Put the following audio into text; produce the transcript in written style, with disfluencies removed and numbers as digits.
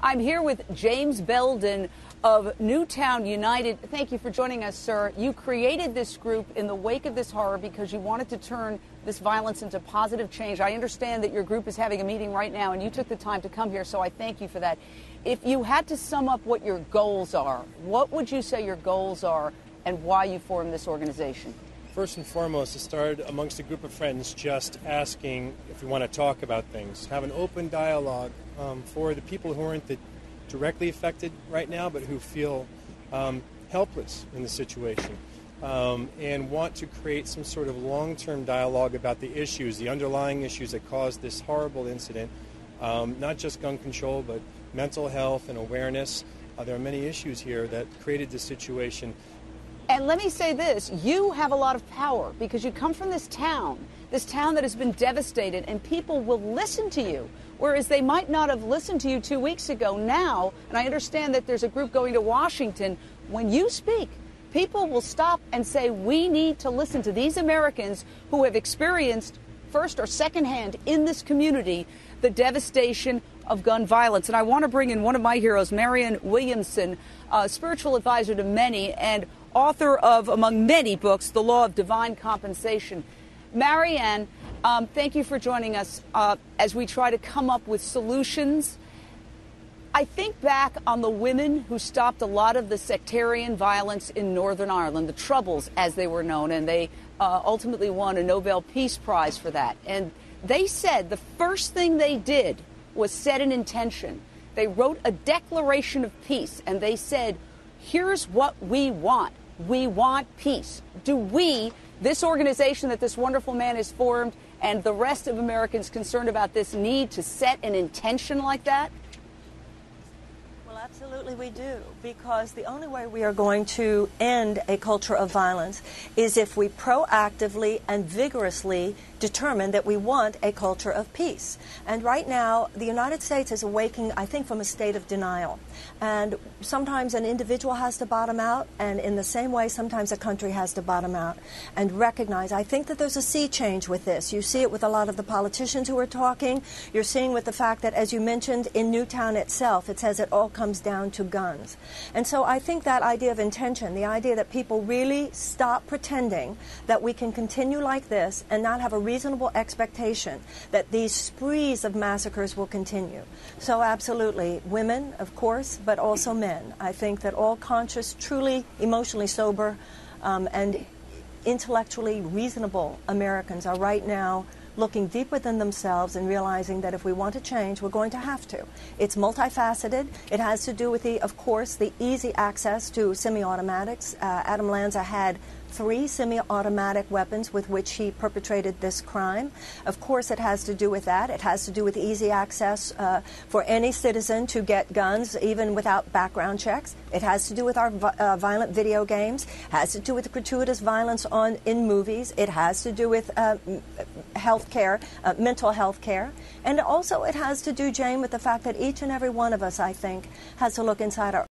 I'm here with James Belden of Newtown United. Thank you for joining us, sir. You created this group in the wake of this horror because you wanted to turn this violence into positive change. I understand that your group is having a meeting right now, and you took the time to come here, so I thank you for that. If you had to sum up what your goals are, what would you say your goals are and why you formed this organization? First and foremost, it started amongst a group of friends just asking if we want to talk about things, have an open dialogue for the people who aren't directly affected right now, but who feel helpless in the situation, and want to create some sort of long-term dialogue about the issues, the underlying issues that caused this horrible incident, not just gun control, but mental health and awareness. There are many issues here that created this situation. And let me say this, you have a lot of power because you come from this town that has been devastated, and people will listen to you, whereas they might not have listened to you 2 weeks ago. Now, and I understand that there's a group going to Washington, when you speak, people will stop and say, we need to listen to these Americans who have experienced first or secondhand in this community the devastation of gun violence. And I want to bring in one of my heroes, Marianne Williamson, spiritual advisor to many and author of, among many books, The Law of Divine Compensation. Marianne, thank you for joining us as we try to come up with solutions. I think back on the women who stopped a lot of the sectarian violence in Northern Ireland, the Troubles as they were known, and they ultimately won a Nobel Peace Prize for that. And they said the first thing they did was set an intention. They wrote a declaration of peace, and they said, here's what we want. We want peace. Do we, this organization that this wonderful man has formed, and the rest of Americans concerned about this, need to set an intention like that? Well, absolutely we do, because the only way we are going to end a culture of violence is if we proactively and vigorously determine that we want a culture of peace. And right now, the United States is awakening, I think, from a state of denial. And sometimes an individual has to bottom out, and in the same way, sometimes a country has to bottom out and recognize. I think that there's a sea change with this. You see it with a lot of the politicians who are talking. You're seeing with the fact that, as you mentioned, in Newtown itself, it says it all comes down to guns. And so I think that idea of intention, the idea that people really stop pretending that we can continue like this and not have a reasonable expectation that these sprees of massacres will continue. So absolutely, women, of course, but also men. I think that all conscious, truly emotionally sober, and intellectually reasonable Americans are right now looking deep within themselves and realizing that if we want to change, we're going to have to. It's multifaceted. It has to do with, of course, the easy access to semi-automatics. Adam Lanza had 3 semi-automatic weapons with which he perpetrated this crime. Of course, it has to do with that. It has to do with easy access for any citizen to get guns, even without background checks. It has to do with our violent video games. It has to do with the gratuitous violence in movies. It has to do with health care, mental health care. And also it has to do, Jane, with the fact that each and every one of us, I think, has to look inside our